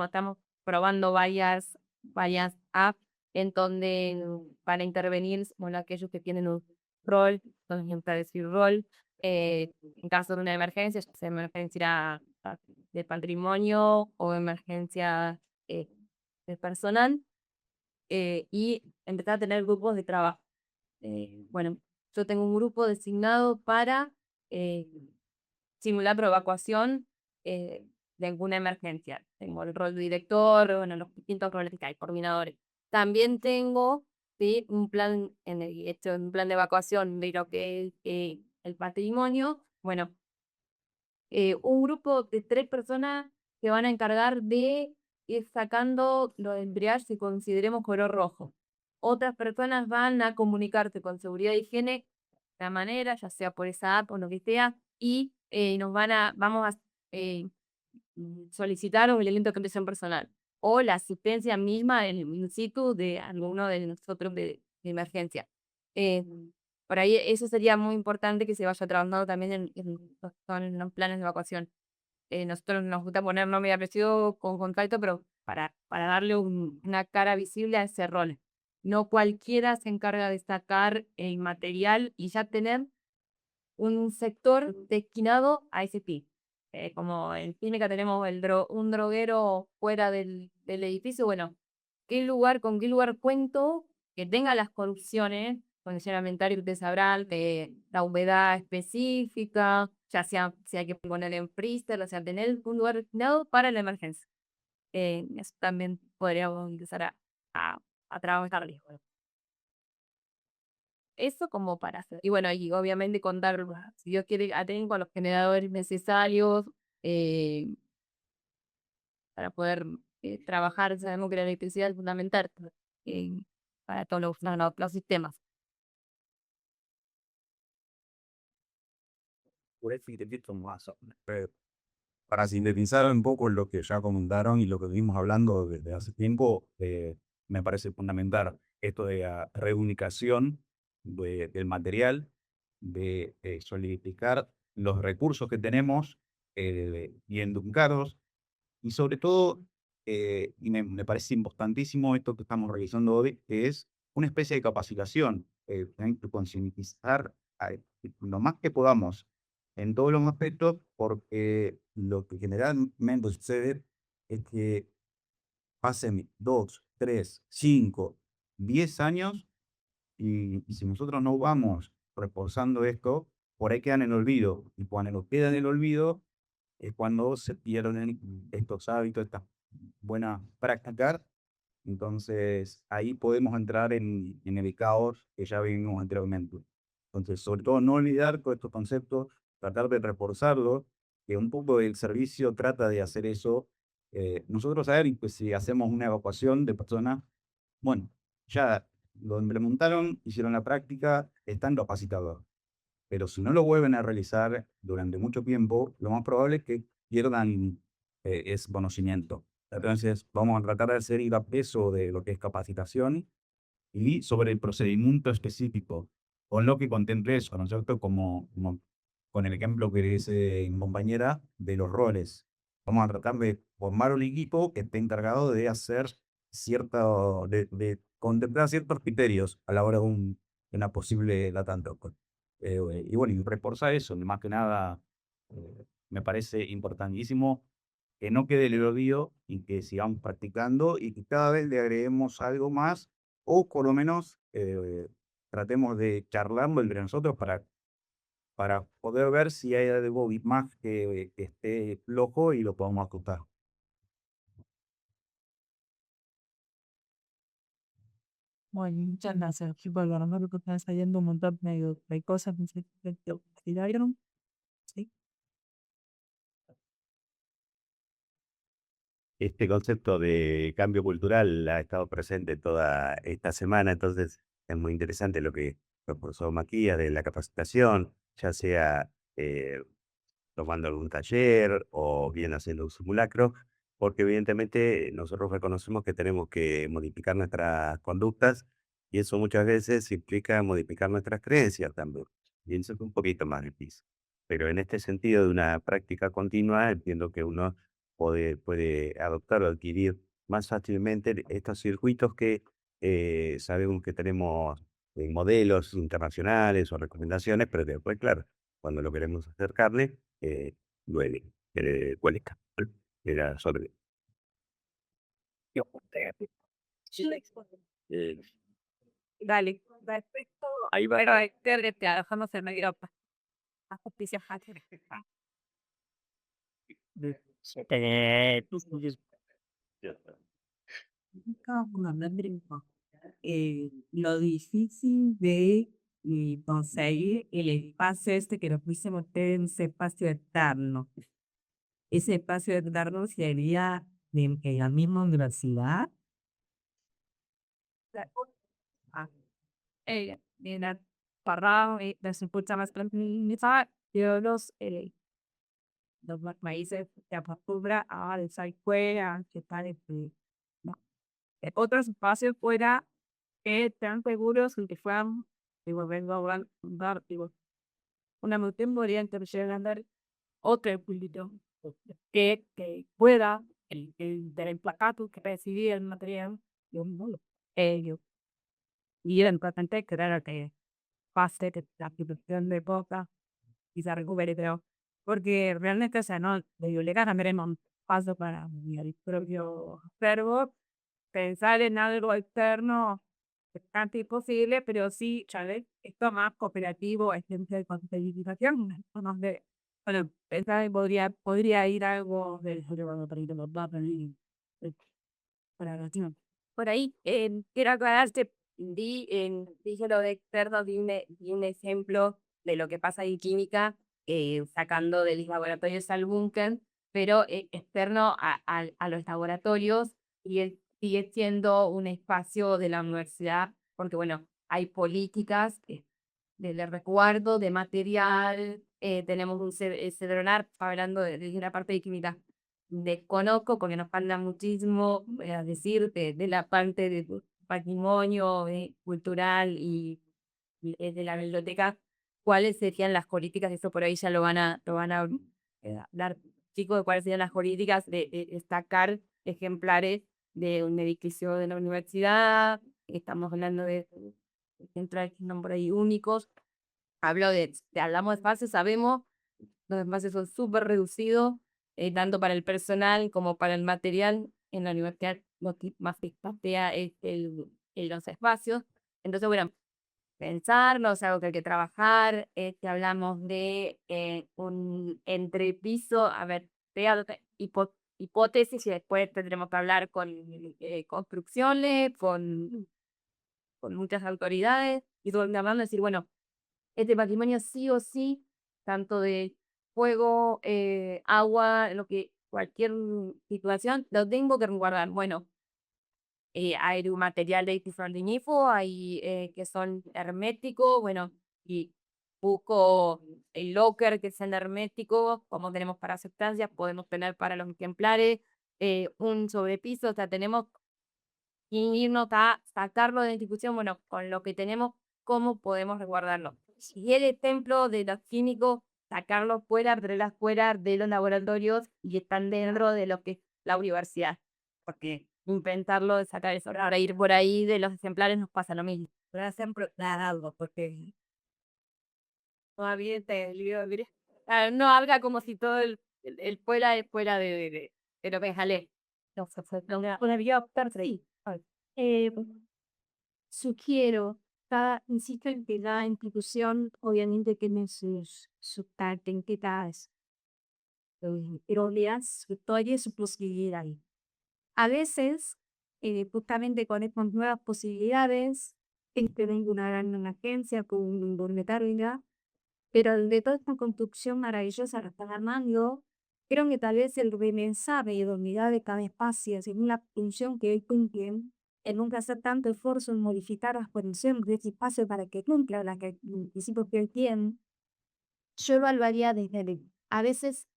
estamos probando varias apps en donde para intervenir, bueno, aquellos que tienen un rol, entonces ejemplo decir rol, en caso de una emergencia, ya sea emergencia de patrimonio o emergencia eh, de personal, y empezar a tener grupos de trabajo. Bueno, yo tengo un grupo designado para eh, simulacro de evacuación de alguna emergencia. Tengo el rol de director, bueno, los distintos roles que hay, coordinadores. También tengo, ¿sí?, un plan, un plan de evacuación de lo que es el patrimonio. Bueno, un grupo de 3 personas que van a encargar de ir sacando los embriagues que consideremos color rojo. Otras personas van a comunicarse con seguridad e higiene de la manera, ya sea por esa app o lo que sea, y vamos a solicitar un elemento de contención personal o la asistencia misma en in situ de alguno de nosotros de emergencia. Eh, por ahí eso sería muy importante que se vaya trabajando también en los planes de evacuación. Nosotros nos gusta poner nombre y apellido con contacto, pero para darle una cara visible a ese rol. No cualquiera se encarga de sacar el material y ya tener un sector destinado a ese fin. Como en química tenemos un droguero fuera del edificio, bueno, ¿con qué lugar cuento que tenga las corrupciones? Condición ambiental, ustedes sabrán, de la humedad específica, ya sea si hay que poner en freezer, o sea, tener un lugar destinado para la emergencia. Eso también podríamos empezar a trabajarles. Eso como para hacer. Y bueno, y obviamente contar, si Dios quiere, atender con los generadores necesarios para poder trabajar. Sabemos que la electricidad es fundamental eh, para todos los sistemas. Para sintetizar un poco lo que ya comentaron y lo que venimos hablando desde hace tiempo, me parece fundamental esto de la reunificación del material, de solidificar los recursos que tenemos bien educados y sobre todo, y me parece importantísimo esto que estamos realizando hoy, que es una especie de capacitación tenemos que concientizar lo más que podamos en todos los aspectos, porque lo que generalmente sucede es que pasen 2, 3, 5, 10 años y si nosotros no vamos reforzando esto, por ahí quedan en el olvido. Y cuando quedan en el olvido es cuando se pierden estos hábitos, estas buenas prácticas. Entonces ahí podemos entrar en el caos que ya vimos anteriormente. Entonces, sobre todo, no olvidar todos estos conceptos, tratar de reforzarlos, que un poco el servicio trata de hacer eso. Nosotros, a ver, pues, si hacemos una evacuación de personas, bueno, ya lo implementaron, hicieron la práctica, están capacitados. Pero si no lo vuelven a realizar durante mucho tiempo, lo más probable es que pierdan ese conocimiento. Entonces, vamos a tratar de hacer ir a peso de lo que es capacitación y sobre el procedimiento específico, con lo que contemple eso, ¿no es cierto? Como con el ejemplo que dice mi compañera de los roles. Vamos a tratar de formar un equipo que esté encargado de hacer de contemplar ciertos criterios a la hora de una posible data unlock. Y bueno, y reforzar eso, más que nada, me parece importantísimo que no quede el olvido y que sigamos practicando y que cada vez le agreguemos algo más o por lo menos tratemos de charlarlo entre nosotros para poder ver si hay algo más que esté flojo y lo podamos ajustar. Bueno, muchas gracias, chicos. La verdad que están saliendo un montón de cosas que tiraron. Sí. Este concepto de cambio cultural ha estado presente toda esta semana, entonces es muy interesante lo que propuso Maquia de la capacitación, ya sea tomando algún taller o bien haciendo un simulacro, porque evidentemente nosotros reconocemos que tenemos que modificar nuestras conductas y eso muchas veces implica modificar nuestras creencias también. Y eso es un poquito más difícil. Pero en este sentido de una práctica continua, entiendo que uno puede adoptar o adquirir más fácilmente estos circuitos que sabemos que tenemos modelos internacionales o recomendaciones, pero después, claro, cuando lo queremos acercarle, duele, cuele era sobre. Eh, Dale. Perfecto. Ahí va. Pero te dejamos el medio para la justicia hacker. Lo difícil de conseguir el espacio este que nos pudiésemos tener en ese espacio eterno. Ese espacio eterno sería en la misma universidad. Mira, para las escucha más planificadas, yo los países se acostumbra a esa escuela, que tal, ¿no? Otros espacios fuera que están seguros y que fueran, digo, vengo a hablar, digo, una multa podría intervenir a dar otro público que pueda el del placato que recibía el material, yo no lo yo y era importante crear que pase que la situación de boca y se recupere, pero porque realmente, o sea, no le obligan a ver un paso para mi propio servo, pensar en algo externo es casi imposible, pero sí, ¿sabes? Esto más cooperativo, esencia de concientización, donde, bueno, pensar que podría ir algo del para ir a los datos para la acción. Por ahí, quiero aclararte, dije lo de externo, di un ejemplo de lo que pasa en química, sacando de los laboratorios al búnker, pero externo a los laboratorios y sigue siendo un espacio de la universidad, porque bueno, hay políticas de resguardo de material, tenemos un CEDRONAR, hablando de la parte de química. Desconozco porque nos falta muchísimo a decir de la parte de patrimonio cultural y de la biblioteca, cuáles serían las políticas, eso por ahí ya lo van a hablar chicos, de cuáles serían las políticas de destacar ejemplares de un edificio de la universidad, estamos hablando de centrales que son por ahí únicos. Hablamos de espacios, sabemos, los espacios son súper reducidos, tanto para el personal como para el material. En la universidad lo que más se escasea es los espacios. Entonces, bueno, pensarlo, es algo que hay que trabajar. Hablamos de un entrepiso, a ver, hipótesis, y después tendremos que hablar con construcciones, con muchas autoridades, y todo hablando, decir, bueno, este patrimonio sí o sí, tanto de fuego, agua, cualquier situación, lo tengo que resguardar. Bueno, hay un material de tifrondinifo, hay que son herméticos, bueno, y busco el locker que es el hermético, como tenemos para sustancias, podemos tener para los ejemplares, un sobrepiso, o sea, tenemos que irnos a sacarlo de la institución, bueno, con lo que tenemos, ¿cómo podemos resguardarlo? Si el templo de los químicos, sacarlo fuera, traerlas fuera de los laboratorios y están dentro de lo que es la universidad, porque intentarlo de sacar eso, ahora ir por ahí de los ejemplares nos pasa lo mismo. Pero siempre algo, porque Todavía te libre. No habla como si todo el fuera es fuera de lo que es Jalé. No, Una vía optar, sí. Sugiero, insisto en que la institución obviamente tiene sus características erróneas, su historia y su posibilidad. A veces, justamente con estas nuevas posibilidades, tienen una gran agencia con un voluntario, pero de toda esta construcción maravillosa que están armando, creo que tal vez el remensar la idoneidad de cada espacio según la función que hoy cumplen, en nunca hacer tanto esfuerzo en modificar las condiciones de ese espacio para que cumpla los principios que hoy tienen, yo evaluaría a veces,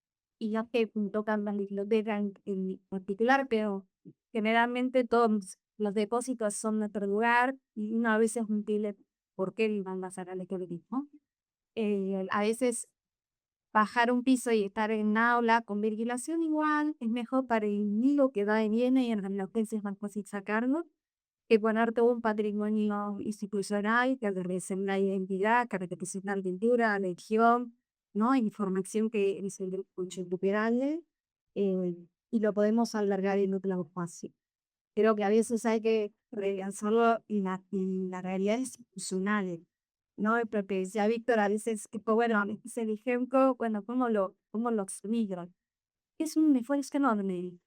y ya que tocan la biblioteca en particular, pero generalmente todos los depósitos son de otro lugar y una vez es útil por qué van a hacer al economismo. A veces bajar un piso y estar en aula con vigilación igual es mejor para el niño que va y viene y en las emergencias es más fácil sacarlo que poner todo un patrimonio institucional que representa la identidad, que representa la cultura, la religión, ¿no? Información que es el recuperable y lo podemos alargar en otro espacio. Creo que a veces hay que relanzarlo en la realidad institucional, ¿no? Porque decía Víctor, a veces, tipo, bueno, es el ejemplo, bueno, cómo lo explico. Es un esfuerzo enorme.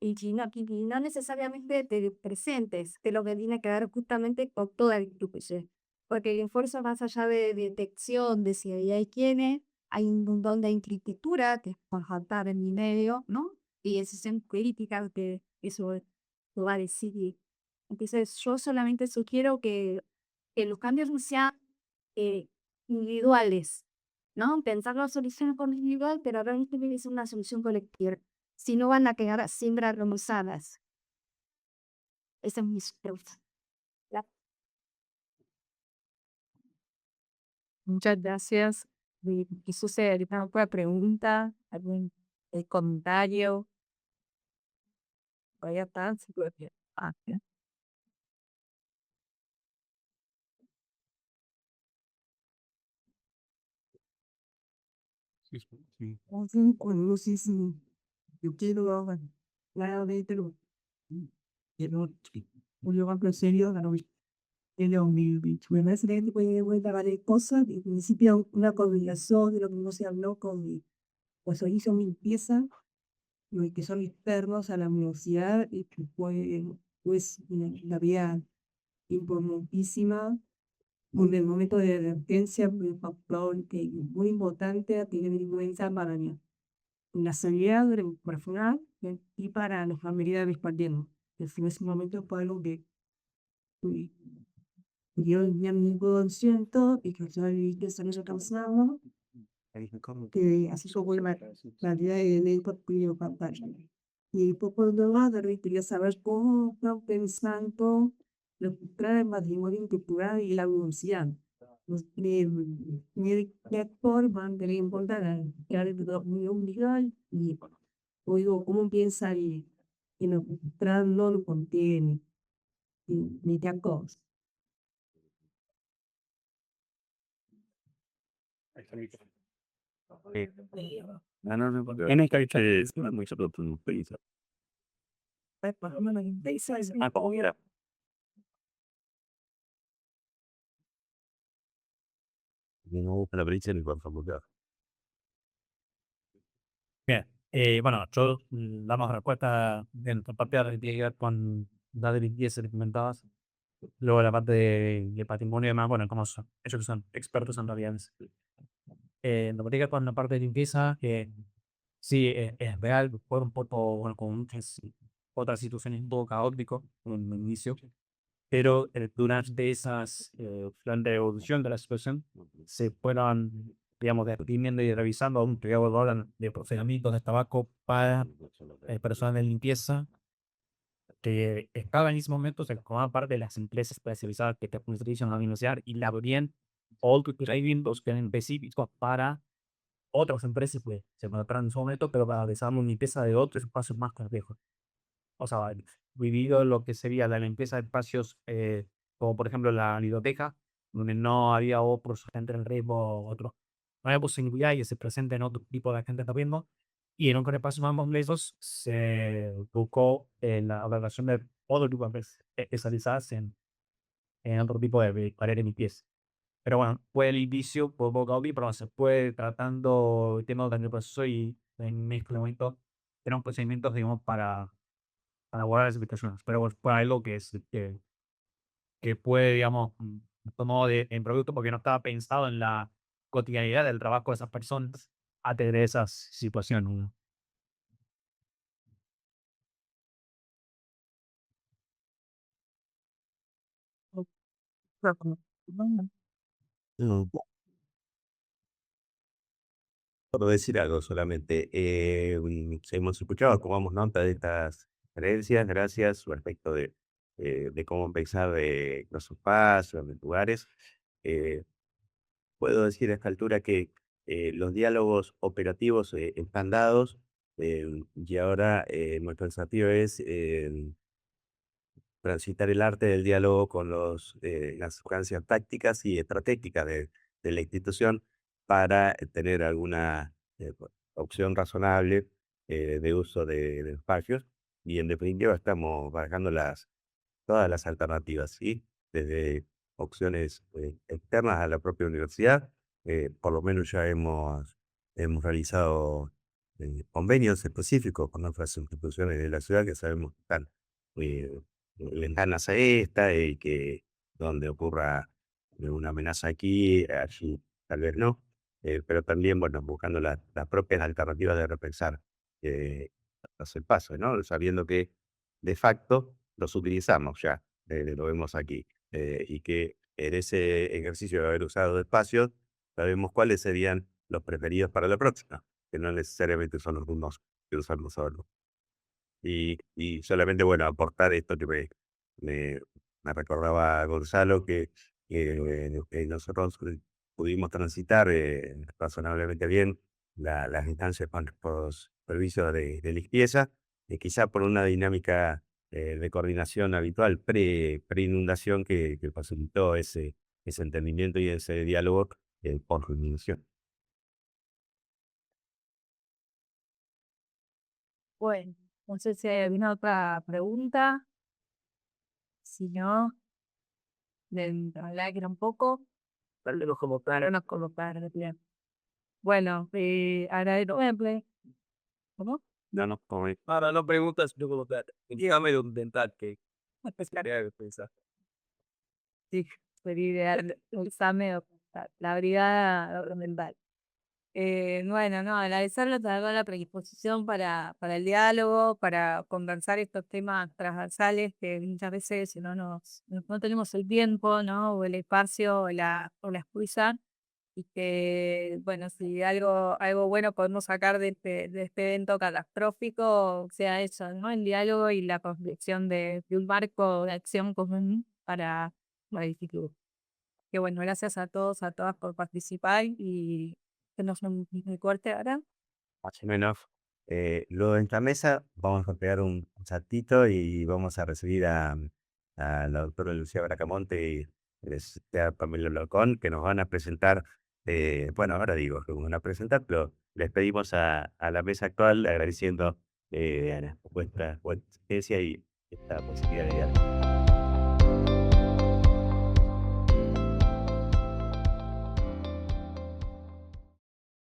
Y no necesariamente te presentes, de lo que tiene que ver justamente con toda la institución. Porque el esfuerzo más allá de detección de si hay quienes, hay un montón de infraestructura que es por faltar en mi medio, ¿no? Y decisión crítica que eso lo va a decir. Entonces, yo solamente sugiero que los cambios no sean eh, individuales, ¿no? Pensar la solución por individual, pero realmente tiene que ser una solución colectiva. Si no van a quedar siempre remozadas. Esa es mi pregunta. Muchas gracias. Jesús, ¿alguna otra pregunta? ¿Algún comentario? Vaya tan, sí, pues, bien. Ya. Sí, sí. no sé si yo quiero claramente lo quiero un lugar en serio, en mi mes de puede dar varias cosas, en principio una combinación de lo que no se habló con pues hoy hizo mi limpieza, que son externos a la universidad y que fue pues la vía importantísima en el momento de emergencia, fue un factor que muy importante a tener en cuenta para mí la seguridad del personal y para las familias de mis pacientes. En ese momento fue algo que eh, yo ya me siento y que soy que estamos causando, que así fue la vida de ley por cuyo pantalla. Y poco de más, quería saber cómo están pensando registrar el matrimonio cultural y la universidad. Ni qué forma de importar la unión legal y oigo cómo piensa y no registrar no lo contiene ni qué cosa. En esta es muy sobre todo No, la brecha en cuanto a lugar. Bien, bueno, yo damos respuesta en nuestra parte de tiene que ver con la de limpieza implementadas. Luego la parte de patrimonio y demás, bueno, como son, ellos que son expertos en realidad. Lo que tiene que ver con la parte de limpieza, que sí, es real, fue un poco, bueno, con muchas otras situaciones un poco caótico en el inicio, pero durante esas, durante la evolución de la situación, se fueron, digamos, definiendo y revisando un periodo de orden de procedimientos de tabaco para el personal de limpieza, que estaba en ese momento, se formaba parte de las empresas especializadas que te ponen servicio en la universidad y la abrían otros procedimientos que eran específicos para otras empresas, pues, se encontraron en su momento, pero para realizar una limpieza de otros espacios más complejos. O sea, vivido lo que sería la limpieza de espacios, como por ejemplo la biblioteca, donde no había otros agentes en riesgo, otros, no había posibilidad y se presenten otro tipo de agentes también. Y en un espacios más complejos se buscó la relación de otro tipo de empresas especializadas en otro tipo de tareas de limpieza. Pero bueno, fue el inicio por boca pero se fue tratando el tema del proceso y en este momento eran procedimientos, digamos, para guardar las habitaciones. Pero bueno, fue algo que fue, digamos, tomado en producto porque no estaba pensado en la cotidianidad del trabajo de esas personas a tener esas situaciones, ¿no? No, por decir algo solamente, hemos escuchado, tomamos nota de estas creencias, gracias respecto de cómo pensar los espacios, los lugares. Eh, Puedo decir a esta altura que los diálogos operativos están dados y ahora nuestro desafío es transitar el arte del diálogo con las sustancias tácticas y estratégicas de la institución para tener alguna opción razonable de uso de espacios. Y en definitiva estamos barajando todas las alternativas, ¿sí? Desde opciones externas a la propia universidad, por lo menos ya hemos realizado convenios específicos con otras instituciones de la ciudad que sabemos que están eh, ventanas a esta y que donde ocurra una amenaza aquí, allí tal vez no, pero también, bueno, buscando las propias alternativas de repensar el paso, ¿no? Sabiendo que de facto los utilizamos ya, lo vemos aquí, y que en ese ejercicio de haber usado espacios, sabemos cuáles serían los preferidos para la próxima, que no necesariamente son los mismos que usamos ahora. Y solamente, bueno, aportar esto que me, me recordaba Gonzalo, que nosotros pudimos transitar razonablemente bien las instancias por servicios de limpieza, quizá por una dinámica de coordinación habitual pre-inundación que facilitó ese entendimiento y ese diálogo por inundación. Bueno, no sé si hay alguna otra pregunta. Si no, hablar que era un poco. Pero como para no colocar. Bueno, agradezco. ¿Cómo? No, no, como ahora no preguntas, yo como tal. Dígame de un dental que pescaría de pensar. Sí, sería ideal usarme la brigada mental. Bueno, no, agradecerles la predisposición para el diálogo, para conversar estos temas transversales que muchas veces si no tenemos el tiempo, ¿no? O el espacio o la excusa. Y que, bueno, si algo bueno podemos sacar de este evento catastrófico, sea eso, ¿no? El diálogo y la construcción de un marco de acción común para el futuro. Que bueno, gracias a todos, a todas por participar y que nos un corte ahora. Más o menos. Luego en esta mesa vamos a pegar un saltito y vamos a recibir a la doctora Lucía Bracamonte y Pamela Locón, que nos van a presentar Bueno, ahora digo, como una presentar, pero les pedimos a la mesa actual agradeciendo vuestra asistencia y esta posibilidad de diálogo.